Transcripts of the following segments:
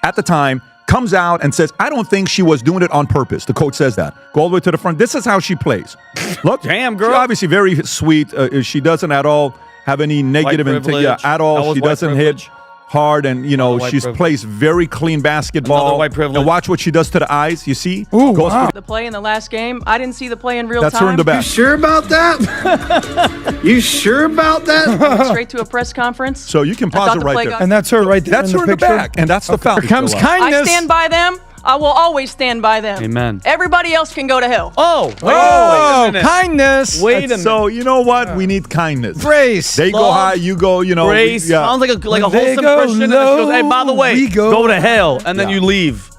at the time, comes out and says, I don't think she was doing it on purpose. The coach says that. Go all the way to the front. This is how she plays. Look, damn, girl. She's obviously very sweet. She doesn't at all have any negative intent. Yeah, at all. She doesn't hit hard, and she plays very clean basketball. Another white privilege. And watch what she does to the eyes. You see? Ooh, the play in the last game, I didn't see the play in real That's time. her in the back. You sure about that? You sure about that? Went straight to a press conference. So you can pause it right there. And that's her right there. That's her in the back, and that's the foul. Here comes kindness. I stand by them. I will always stand by them. Amen. Everybody else can go to hell. Oh, wait a minute. Kindness. Wait a minute. So you know what? We need kindness. Grace. They go high, you go. Grace. Sounds like a wholesome Christian. And then she goes, hey, by the way, go to hell, and then you leave.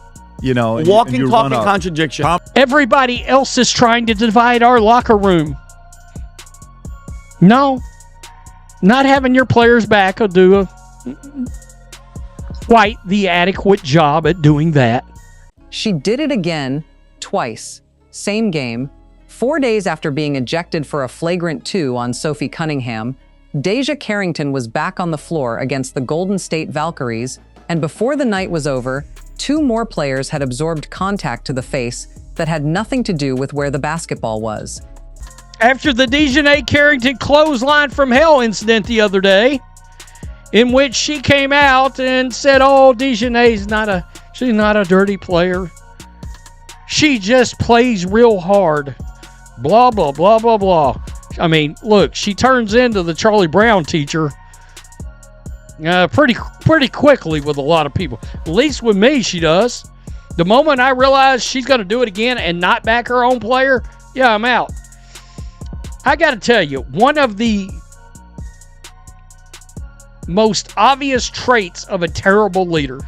Walking, talking contradiction. Everybody else is trying to divide our locker room. No. Not having your players back will do quite the adequate job at doing that. She did it again, twice. Same game. 4 days after being ejected for a flagrant 2 on Sophie Cunningham, DiJonai Carrington was back on the floor against the Golden State Valkyries, and before the night was over, 2 more players had absorbed contact to the face that had nothing to do with where the basketball was. After the DiJonai Carrington clothesline from hell incident the other day, in which she came out and said, oh, DiJonai's she's not a dirty player. She just plays real hard. Blah, blah, blah, blah, blah. I mean, look, she turns into the Charlie Brown teacher pretty quickly with a lot of people. At least with me, she does. The moment I realize she's going to do it again and not back her own player, yeah, I'm out. I got to tell you, one of the most obvious traits of a terrible leader: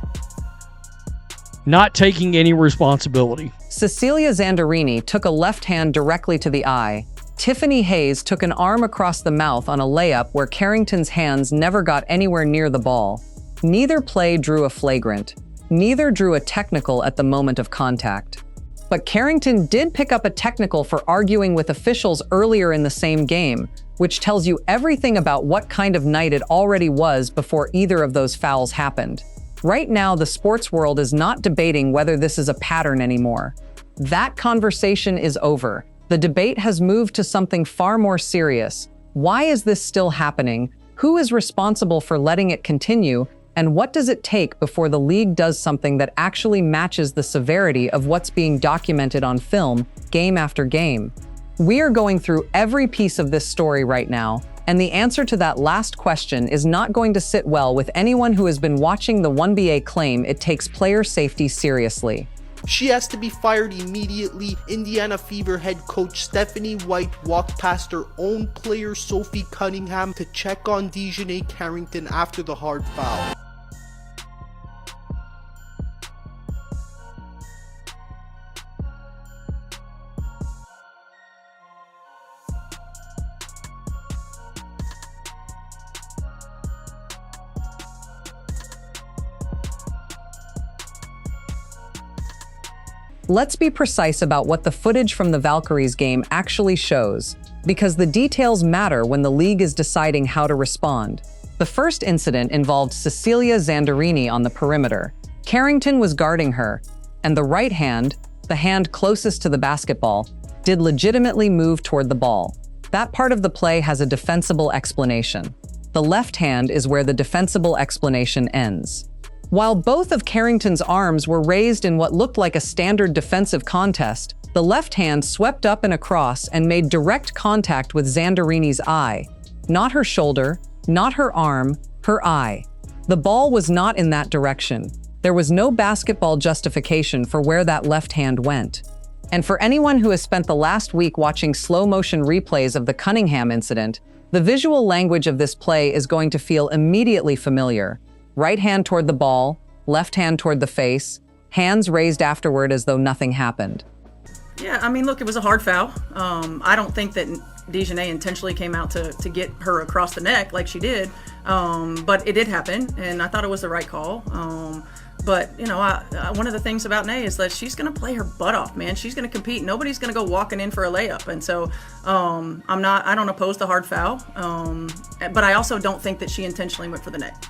not taking any responsibility. Cecilia Zandarini took a left hand directly to the eye. Tiffany Hayes took an arm across the mouth on a layup where Carrington's hands never got anywhere near the ball. Neither play drew a flagrant. Neither drew a technical at the moment of contact. But Carrington did pick up a technical for arguing with officials earlier in the same game, which tells you everything about what kind of night it already was before either of those fouls happened. Right now, the sports world is not debating whether this is a pattern anymore. That conversation is over. The debate has moved to something far more serious. Why is this still happening? Who is responsible for letting it continue? And what does it take before the league does something that actually matches the severity of what's being documented on film, game after game? We are going through every piece of this story right now, and the answer to that last question is not going to sit well with anyone who has been watching the WNBA claim it takes player safety seriously. She has to be fired immediately. Indiana Fever head coach Stephanie White walked past her own player Sophie Cunningham to check on DiJonai Carrington after the hard foul. Let's be precise about what the footage from the Valkyries game actually shows, because the details matter when the league is deciding how to respond. The first incident involved Cecilia Zandarini on the perimeter. Carrington was guarding her, and the right hand, the hand closest to the basketball, did legitimately move toward the ball. That part of the play has a defensible explanation. The left hand is where the defensible explanation ends. While both of Carrington's arms were raised in what looked like a standard defensive contest, the left hand swept up and across and made direct contact with Zandarini's eye. Not her shoulder, not her arm, her eye. The ball was not in that direction. There was no basketball justification for where that left hand went. And for anyone who has spent the last week watching slow-motion replays of the Cunningham incident, the visual language of this play is going to feel immediately familiar. Right hand toward the ball, left hand toward the face, hands raised afterward as though nothing happened. Yeah, I mean, look, it was a hard foul. I don't think that DiJonai intentionally came out to get her across the neck like she did, but it did happen, and I thought it was the right call. But, you know, one of the things about Nay is that she's going to play her butt off, man. She's going to compete. Nobody's going to go walking in for a layup. And so I don't oppose the hard foul, but I also don't think that she intentionally went for the neck.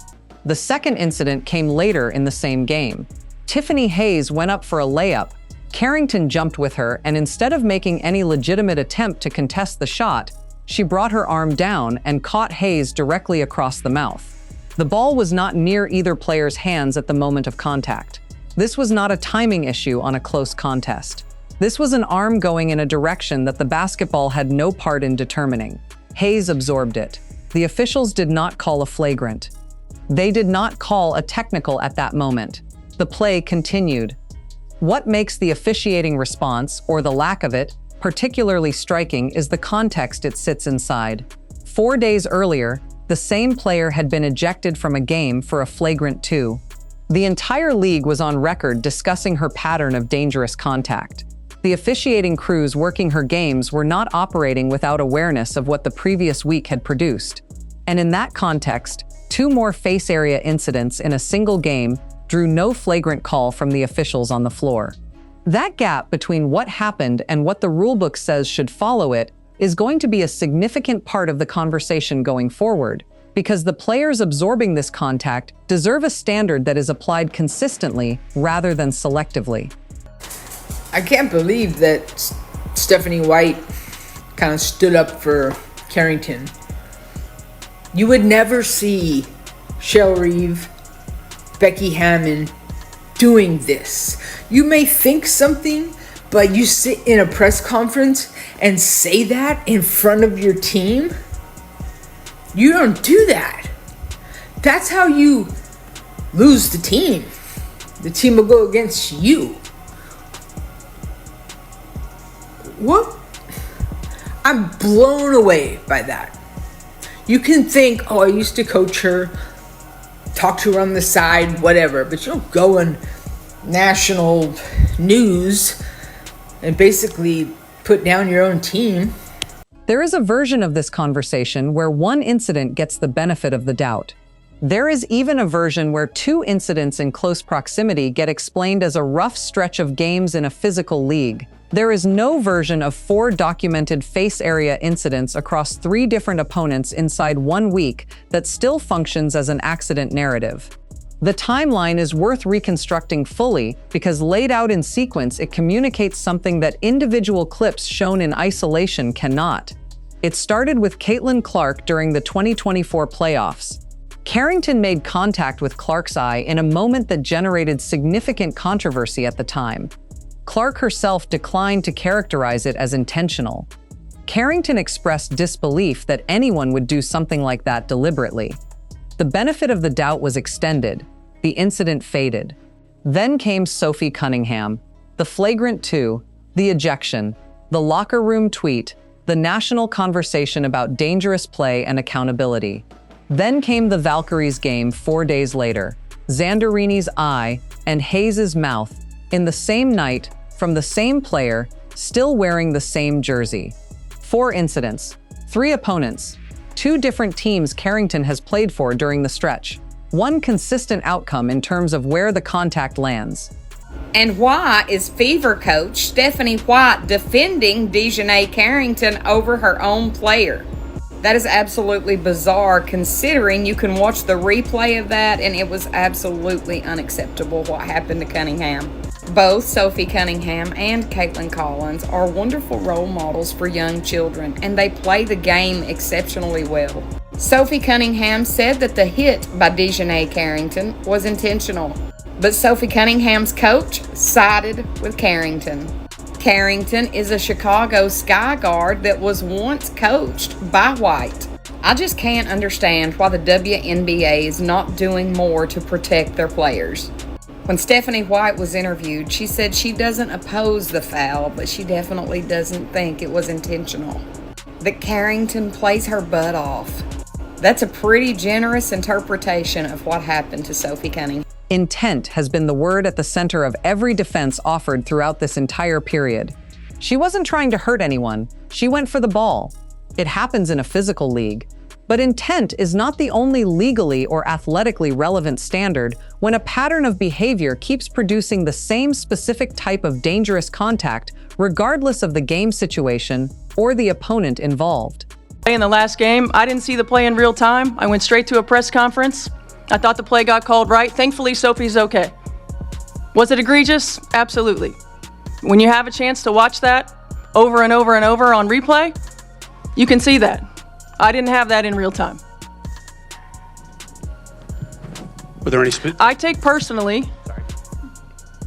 The second incident came later in the same game. Tiffany Hayes went up for a layup. Carrington jumped with her, and instead of making any legitimate attempt to contest the shot, she brought her arm down and caught Hayes directly across the mouth. The ball was not near either player's hands at the moment of contact. This was not a timing issue on a close contest. This was an arm going in a direction that the basketball had no part in determining. Hayes absorbed it. The officials did not call a flagrant. They did not call a technical at that moment. The play continued. What makes the officiating response, or the lack of it, particularly striking is the context it sits inside. 4 days earlier, the same player had been ejected from a game for a flagrant 2. The entire league was on record discussing her pattern of dangerous contact. The officiating crews working her games were not operating without awareness of what the previous week had produced. And in that context, 2 more face area incidents in a single game drew no flagrant call from the officials on the floor. That gap between what happened and what the rulebook says should follow it is going to be a significant part of the conversation going forward, because the players absorbing this contact deserve a standard that is applied consistently rather than selectively. I can't believe that Stephanie White kind of stood up for Carrington. You would never see Shell Reeve, Becky Hammond doing this. You may think something, but you sit in a press conference and say that in front of your team? You don't do that. That's how you lose the team. The team will go against you. What? I'm blown away by that. You can think, oh, I used to coach her, talk to her on the side, whatever, but you don't go on national news and basically put down your own team. There is a version of this conversation where one incident gets the benefit of the doubt. There is even a version where 2 incidents in close proximity get explained as a rough stretch of games in a physical league. There is no version of 4 documented face area incidents across 3 different opponents inside 1 week that still functions as an accident narrative. The timeline is worth reconstructing fully because laid out in sequence, it communicates something that individual clips shown in isolation cannot. It started with Caitlin Clark during the 2024 playoffs. Carrington made contact with Clark's eye in a moment that generated significant controversy at the time. Clark herself declined to characterize it as intentional. Carrington expressed disbelief that anyone would do something like that deliberately. The benefit of the doubt was extended. The incident faded. Then came Sophie Cunningham, the flagrant 2, the ejection, the locker room tweet, the national conversation about dangerous play and accountability. Then came the Valkyries game 4 days later, Zandarini's eye and Hayes' mouth, in the same night, from the same player, still wearing the same jersey. 4 incidents, 3 opponents, 2 different teams Carrington has played for during the stretch. 1 consistent outcome in terms of where the contact lands. And why is Fever coach Stephanie White defending DiJonai Carrington over her own player? That is absolutely bizarre, considering you can watch the replay of that and it was absolutely unacceptable what happened to Cunningham. Both Sophie Cunningham and Caitlin Collins are wonderful role models for young children, and they play the game exceptionally well. Sophie Cunningham said that the hit by DiJonai Carrington was intentional, but Sophie Cunningham's coach sided with Carrington. Carrington is a Chicago Sky Guard that was once coached by White. I just can't understand why the WNBA is not doing more to protect their players. When Stephanie White was interviewed, she said she doesn't oppose the foul, but she definitely doesn't think it was intentional. That Carrington plays her butt off. That's a pretty generous interpretation of what happened to Sophie Cunningham. Intent has been the word at the center of every defense offered throughout this entire period. She wasn't trying to hurt anyone. She went for the ball. It happens in a physical league. But intent is not the only legally or athletically relevant standard when a pattern of behavior keeps producing the same specific type of dangerous contact, regardless of the game situation or the opponent involved. In the last game, I didn't see the play in real time. I went straight to a press conference. I thought the play got called right. Thankfully, Sophie's okay. Was it egregious? Absolutely. When you have a chance to watch that over and over and over on replay, you can see that. I didn't have that in real time. Were there any I take personally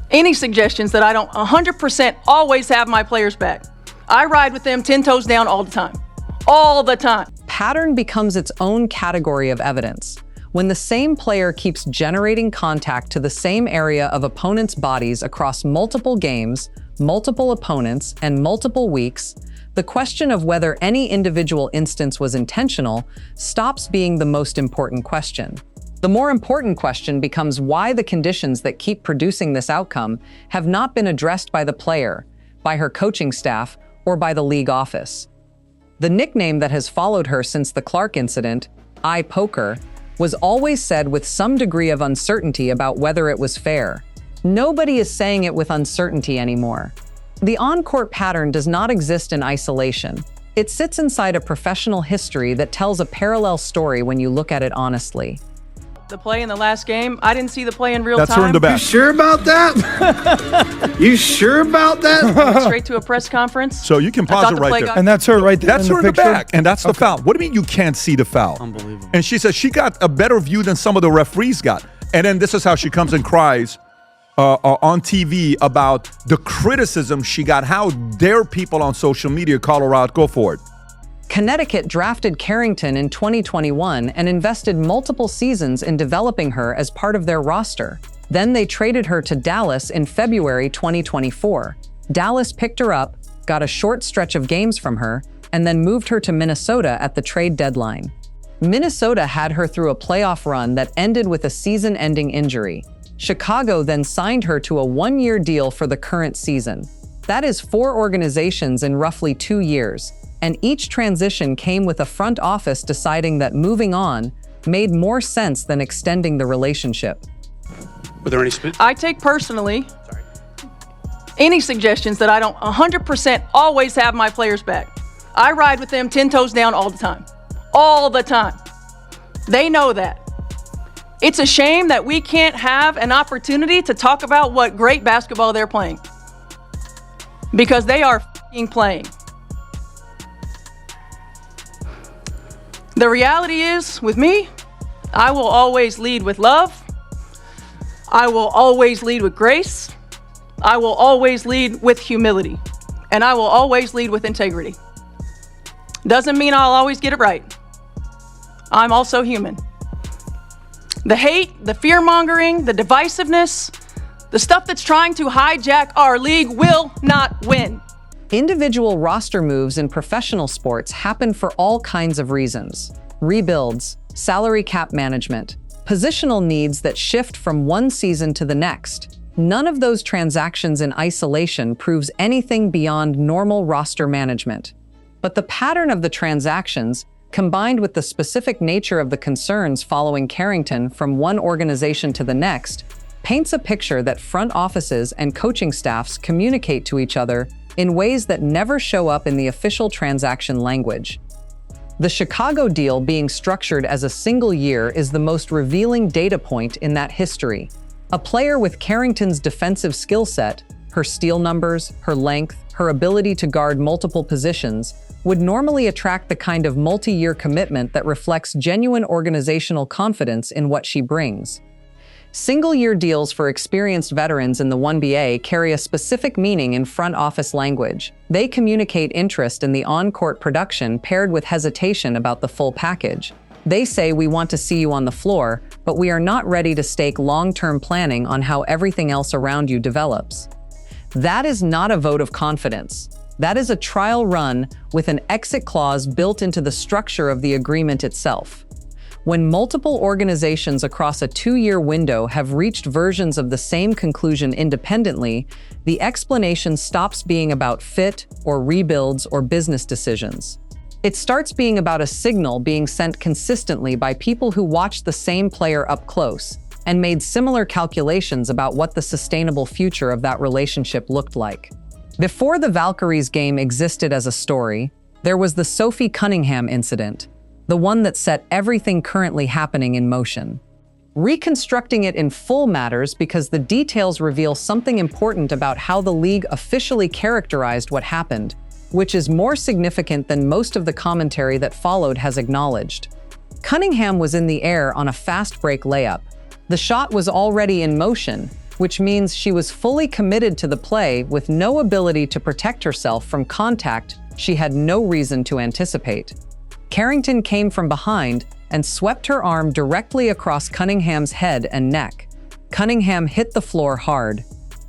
any suggestions that I don't 100% always have my players back. I ride with them 10 toes down all the time. All the time. Pattern becomes its own category of evidence. When the same player keeps generating contact to the same area of opponents' bodies across multiple games, multiple opponents, and multiple weeks, the question of whether any individual instance was intentional stops being the most important question. The more important question becomes why the conditions that keep producing this outcome have not been addressed by the player, by her coaching staff, or by the league office. The nickname that has followed her since the Clark incident, I Poker, was always said with some degree of uncertainty about whether it was fair. Nobody is saying it with uncertainty anymore. The on-court pattern does not exist in isolation. It sits inside a professional history that tells a parallel story when you look at it honestly. The play in the last game, I didn't see the play in real That's time. her in the back. You sure about that? You sure about that? I went straight to a press conference. So you can pause it right there. And that's her right there. That's her in the back, and that's the foul. What do you mean you can't see the foul? Unbelievable. And she says she got a better view than some of the referees got. And then this is how she comes and cries on TV about the criticism she got. How dare people on social media call her out? Go for it. Connecticut drafted Carrington in 2021 and invested multiple seasons in developing her as part of their roster. Then they traded her to Dallas in February 2024. Dallas picked her up, got a short stretch of games from her, and then moved her to Minnesota at the trade deadline. Minnesota had her through a playoff run that ended with a season-ending injury. Chicago then signed her to a one-year deal for the current season. That is 4 organizations in roughly 2 years. And each transition came with a front office deciding that moving on made more sense than extending the relationship. Were there any I take personally any suggestions that I don't 100% always have my players back. I ride with them 10 toes down all the time. All the time. They know that. It's a shame that we can't have an opportunity to talk about what great basketball they're playing. Because they are f***ing playing. The reality is, with me, I will always lead with love. I will always lead with grace. I will always lead with humility. And I will always lead with integrity. Doesn't mean I'll always get it right. I'm also human. The hate, the fear-mongering, the divisiveness, the stuff that's trying to hijack our league will not win. Individual roster moves in professional sports happen for all kinds of reasons. Rebuilds, salary cap management, positional needs that shift from one season to the next. None of those transactions in isolation proves anything beyond normal roster management. But the pattern of the transactions, combined with the specific nature of the concerns following Carrington from one organization to the next, paints a picture that front offices and coaching staffs communicate to each other in ways that never show up in the official transaction language. The Chicago deal being structured as a single year is the most revealing data point in that history. A player with Carrington's defensive skill set, her steal numbers, her length, her ability to guard multiple positions, would normally attract the kind of multi-year commitment that reflects genuine organizational confidence in what she brings. Single-year deals for experienced veterans in the WNBA carry a specific meaning in front office language. They communicate interest in the on-court production paired with hesitation about the full package. They say, we want to see you on the floor, but we are not ready to stake long-term planning on how everything else around you develops. That is not a vote of confidence. That is a trial run with an exit clause built into the structure of the agreement itself. When multiple organizations across a 2-year window have reached versions of the same conclusion independently, the explanation stops being about fit or rebuilds or business decisions. It starts being about a signal being sent consistently by people who watched the same player up close and made similar calculations about what the sustainable future of that relationship looked like. Before the Valkyries game existed as a story, there was the Sophie Cunningham incident, the one that set everything currently happening in motion. Reconstructing it in full matters because the details reveal something important about how the league officially characterized what happened, which is more significant than most of the commentary that followed has acknowledged. Cunningham was in the air on a fast break layup. The shot was already in motion, which means she was fully committed to the play with no ability to protect herself from contact she had no reason to anticipate. Carrington came from behind and swept her arm directly across Cunningham's head and neck. Cunningham hit the floor hard.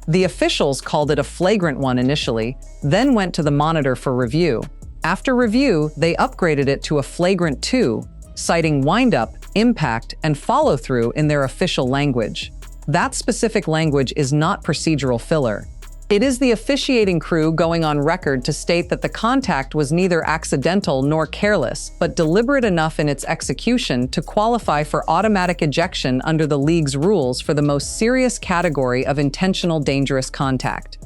The officials called it a flagrant one initially, then went to the monitor for review. After review, they upgraded it to a flagrant 2, citing windup, impact, and follow-through in their official language. That specific language is not procedural filler. It is the officiating crew going on record to state that the contact was neither accidental nor careless, but deliberate enough in its execution to qualify for automatic ejection under the league's rules for the most serious category of intentional dangerous contact.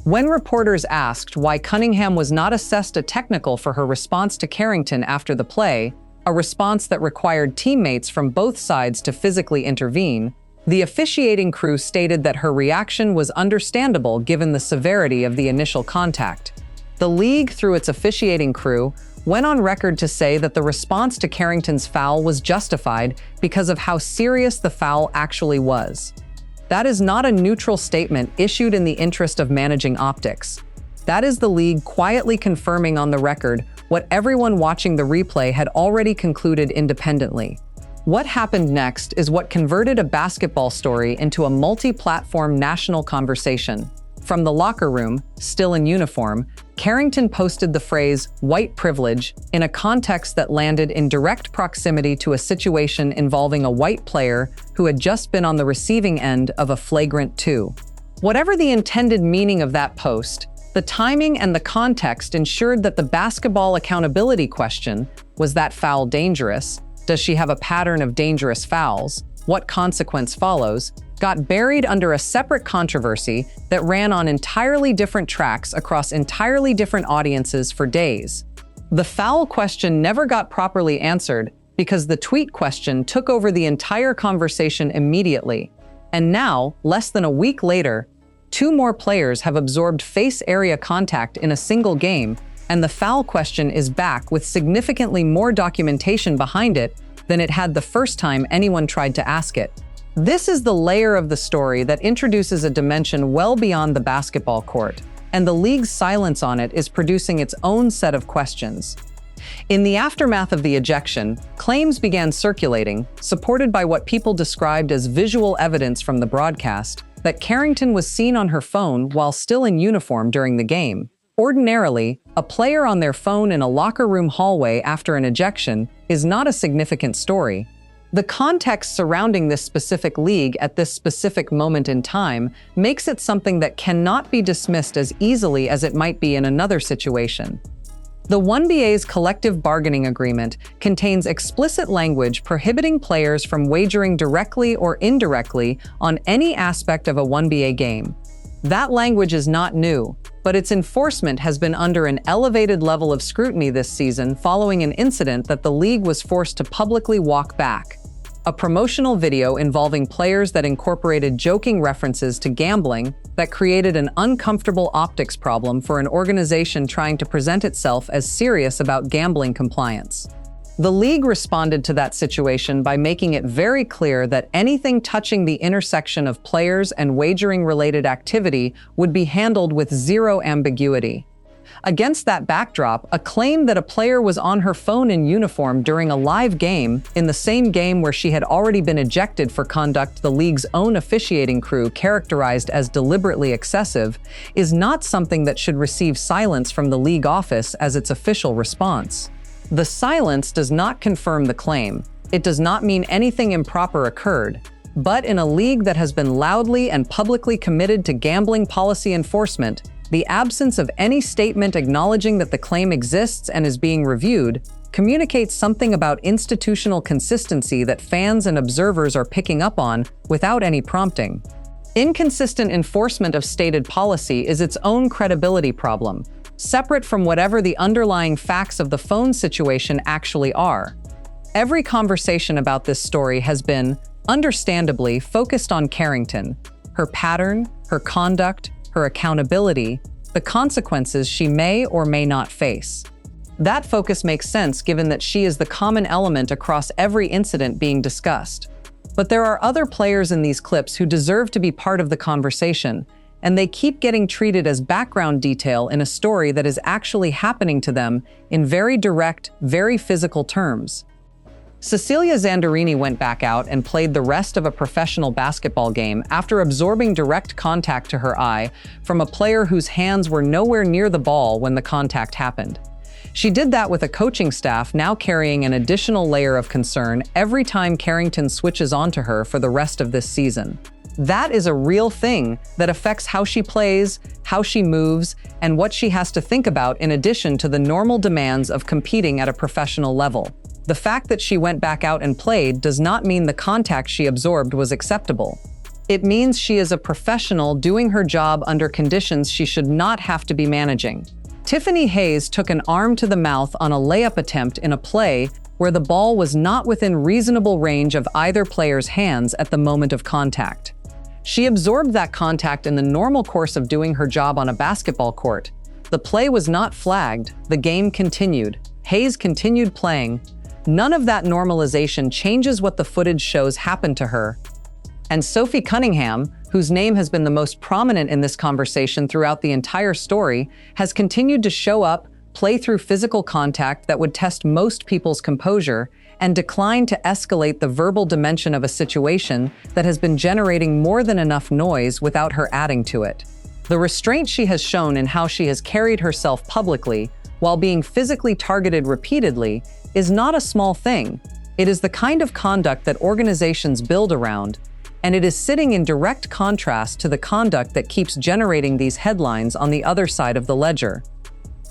When reporters asked why Cunningham was not assessed a technical for her response to Carrington after the play, a response that required teammates from both sides to physically intervene, the officiating crew stated that her reaction was understandable given the severity of the initial contact. The league, through its officiating crew, went on record to say that the response to Carrington's foul was justified because of how serious the foul actually was. That is not a neutral statement issued in the interest of managing optics. That is the league quietly confirming on the record what everyone watching the replay had already concluded independently. What happened next is what converted a basketball story into a multi-platform national conversation. From the locker room, still in uniform, Carrington posted the phrase "white privilege" in a context that landed in direct proximity to a situation involving a white player who had just been on the receiving end of a flagrant 2. Whatever the intended meaning of that post, the timing and the context ensured that the basketball accountability question, was that foul dangerous? Does she have a pattern of dangerous fouls? What consequence follows? Got buried under a separate controversy that ran on entirely different tracks across entirely different audiences for days. The foul question never got properly answered because the tweet question took over the entire conversation immediately. And now, less than a week later, 2 more players have absorbed face area contact in a single game, and the foul question is back with significantly more documentation behind it than it had the first time anyone tried to ask it. This is the layer of the story that introduces a dimension well beyond the basketball court, and the league's silence on it is producing its own set of questions. In the aftermath of the ejection, claims began circulating, supported by what people described as visual evidence from the broadcast, that Carrington was seen on her phone while still in uniform during the game. Ordinarily, a player on their phone in a locker room hallway after an ejection is not a significant story. The context surrounding this specific league at this specific moment in time makes it something that cannot be dismissed as easily as it might be in another situation. The WNBA's collective bargaining agreement contains explicit language prohibiting players from wagering directly or indirectly on any aspect of a WNBA game. That language is not new, but its enforcement has been under an elevated level of scrutiny this season following an incident that the league was forced to publicly walk back. A promotional video involving players that incorporated joking references to gambling that created an uncomfortable optics problem for an organization trying to present itself as serious about gambling compliance. The league responded to that situation by making it very clear that anything touching the intersection of players and wagering-related activity would be handled with zero ambiguity. Against that backdrop, a claim that a player was on her phone in uniform during a live game, in the same game where she had already been ejected for conduct the league's own officiating crew characterized as deliberately excessive, is not something that should receive silence from the league office as its official response. The silence does not confirm the claim. It does not mean anything improper occurred. But in a league that has been loudly and publicly committed to gambling policy enforcement, the absence of any statement acknowledging that the claim exists and is being reviewed communicates something about institutional consistency that fans and observers are picking up on without any prompting. Inconsistent enforcement of stated policy is its own credibility problem, separate from whatever the underlying facts of the phone situation actually are. Every conversation about this story has been, understandably focused on Carrington, her pattern, her conduct, her accountability, the consequences she may or may not face. That focus makes sense given that she is the common element across every incident being discussed. But there are other players in these clips who deserve to be part of the conversation, and they keep getting treated as background detail in a story that is actually happening to them in very direct, very physical terms. Cecilia Zandarini went back out and played the rest of a professional basketball game after absorbing direct contact to her eye from a player whose hands were nowhere near the ball when the contact happened. She did that with a coaching staff now carrying an additional layer of concern every time Carrington switches onto her for the rest of this season. That is a real thing that affects how she plays, how she moves, and what she has to think about in addition to the normal demands of competing at a professional level. The fact that she went back out and played does not mean the contact she absorbed was acceptable. It means she is a professional doing her job under conditions she should not have to be managing. Tiffany Hayes took an arm to the mouth on a layup attempt in a play where the ball was not within reasonable range of either player's hands at the moment of contact. She absorbed that contact in the normal course of doing her job on a basketball court. The play was not flagged. The game continued. Hayes continued playing. None of that normalization changes what the footage shows happened to her. And Sophie Cunningham, whose name has been the most prominent in this conversation throughout the entire story, has continued to show up, play through physical contact that would test most people's composure, and decline to escalate the verbal dimension of a situation that has been generating more than enough noise without her adding to it. The restraint she has shown in how she has carried herself publicly, while being physically targeted repeatedly, is not a small thing. It is the kind of conduct that organizations build around, and it is sitting in direct contrast to the conduct that keeps generating these headlines on the other side of the ledger.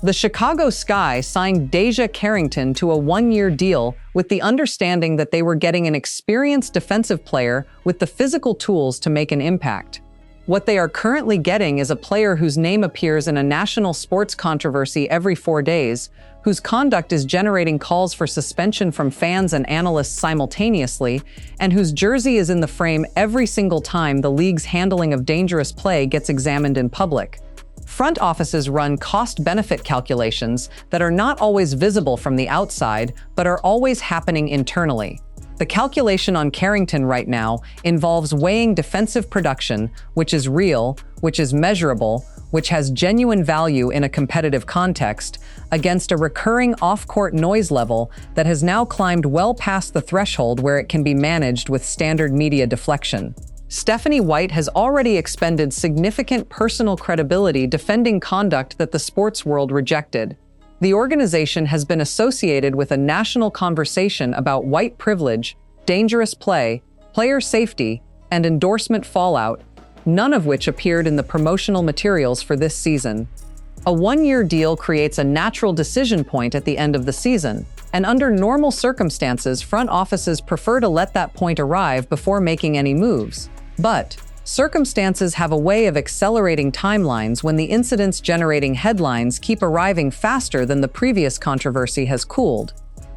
The Chicago Sky signed DiJonai Carrington to a one-year deal with the understanding that they were getting an experienced defensive player with the physical tools to make an impact. What they are currently getting is a player whose name appears in a national sports controversy every 4 days, whose conduct is generating calls for suspension from fans and analysts simultaneously, and whose jersey is in the frame every single time the league's handling of dangerous play gets examined in public. Front offices run cost-benefit calculations that are not always visible from the outside, but are always happening internally. The calculation on Carrington right now involves weighing defensive production, which is real, which is measurable, which has genuine value in a competitive context, against a recurring off-court noise level that has now climbed well past the threshold where it can be managed with standard media deflection. Stephanie White has already expended significant personal credibility defending conduct that the sports world rejected. The organization has been associated with a national conversation about white privilege, dangerous play, player safety, and endorsement fallout, none of which appeared in the promotional materials for this season. A one-year deal creates a natural decision point at the end of the season, and under normal circumstances, front offices prefer to let that point arrive before making any moves. But circumstances have a way of accelerating timelines when the incidents generating headlines keep arriving faster than the previous controversy has cooled.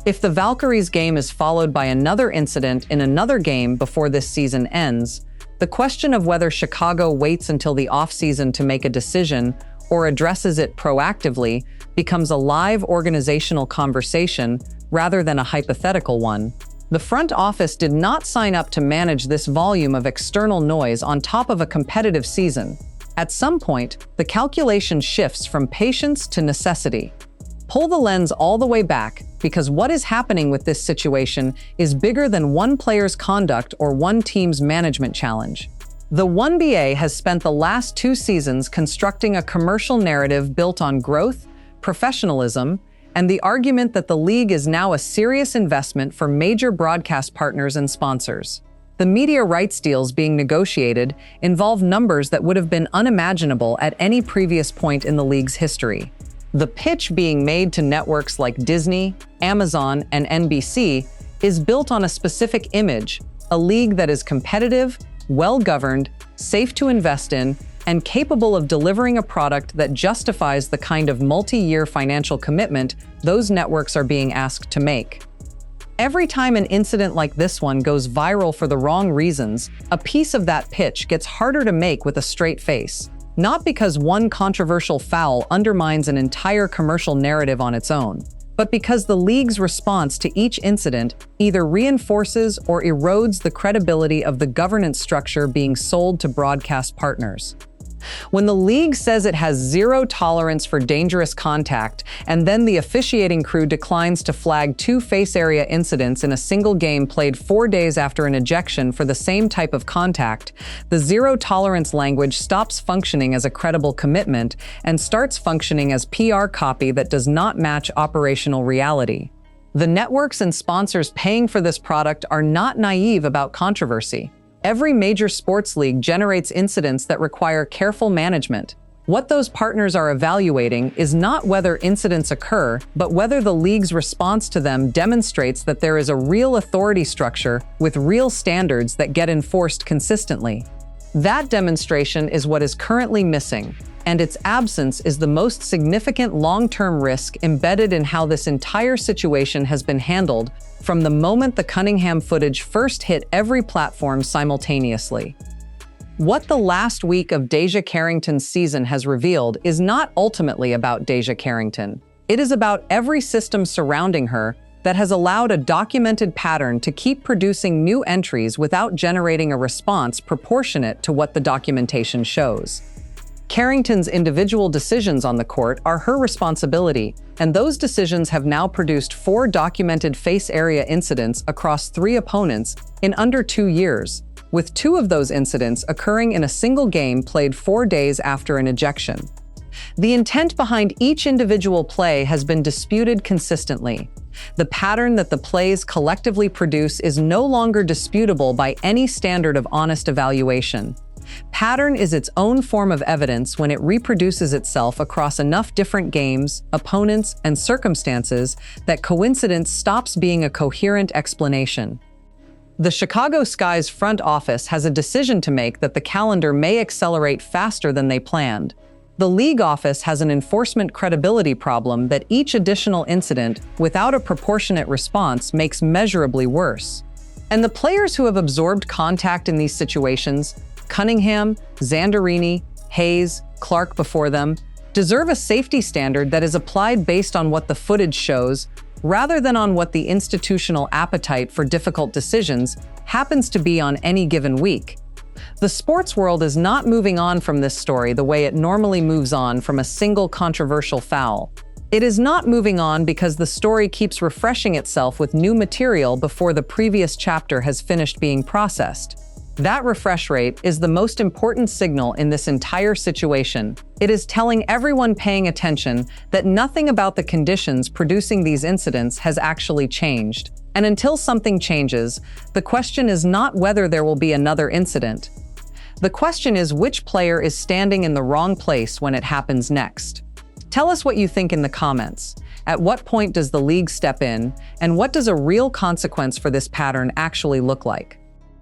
If the Valkyries game is followed by another incident in another game before this season ends, the question of whether Chicago waits until the offseason to make a decision or addresses it proactively becomes a live organizational conversation rather than a hypothetical one. The front office did not sign up to manage this volume of external noise on top of a competitive season. At some point, the calculation shifts from patience to necessity. Pull the lens all the way back, because what is happening with this situation is bigger than one player's conduct or one team's management challenge. The WNBA has spent the last 2 seasons constructing a commercial narrative built on growth, professionalism, and the argument that the league is now a serious investment for major broadcast partners and sponsors. The media rights deals being negotiated involve numbers that would have been unimaginable at any previous point in the league's history. The pitch being made to networks like Disney, Amazon, and NBC is built on a specific image, a league that is competitive, well-governed, safe to invest in, and capable of delivering a product that justifies the kind of multi-year financial commitment those networks are being asked to make. Every time an incident like this one goes viral for the wrong reasons, a piece of that pitch gets harder to make with a straight face. Not because one controversial foul undermines an entire commercial narrative on its own, but because the league's response to each incident either reinforces or erodes the credibility of the governance structure being sold to broadcast partners. When the league says it has zero tolerance for dangerous contact, and then the officiating crew declines to flag 2 face area incidents in a single game played 4 days after an ejection for the same type of contact, the zero tolerance language stops functioning as a credible commitment and starts functioning as PR copy that does not match operational reality. The networks and sponsors paying for this product are not naive about controversy. Every major sports league generates incidents that require careful management. What those partners are evaluating is not whether incidents occur, but whether the league's response to them demonstrates that there is a real authority structure with real standards that get enforced consistently. That demonstration is what is currently missing, and its absence is the most significant long-term risk embedded in how this entire situation has been handled from the moment the Cunningham footage first hit every platform simultaneously. What the last week of DeJa Carrington's season has revealed is not ultimately about DeJa Carrington. It is about every system surrounding her that has allowed a documented pattern to keep producing new entries without generating a response proportionate to what the documentation shows. Carrington's individual decisions on the court are her responsibility, and those decisions have now produced 4 documented face area incidents across 3 opponents in under 2 years, with 2 of those incidents occurring in a single game played 4 days after an ejection. The intent behind each individual play has been disputed consistently. The pattern that the plays collectively produce is no longer disputable by any standard of honest evaluation. Pattern is its own form of evidence when it reproduces itself across enough different games, opponents, and circumstances that coincidence stops being a coherent explanation. The Chicago Sky's front office has a decision to make that the calendar may accelerate faster than they planned. The league office has an enforcement credibility problem that each additional incident, without a proportionate response, makes measurably worse. And the players who have absorbed contact in these situations, Cunningham, Zandarini, Hayes, Clark before them, deserve a safety standard that is applied based on what the footage shows, rather than on what the institutional appetite for difficult decisions happens to be on any given week. The sports world is not moving on from this story the way it normally moves on from a single controversial foul. It is not moving on because the story keeps refreshing itself with new material before the previous chapter has finished being processed. That refresh rate is the most important signal in this entire situation. It is telling everyone paying attention that nothing about the conditions producing these incidents has actually changed. And until something changes, the question is not whether there will be another incident. The question is which player is standing in the wrong place when it happens next. Tell us what you think in the comments. At what point does the league step in, and what does a real consequence for this pattern actually look like?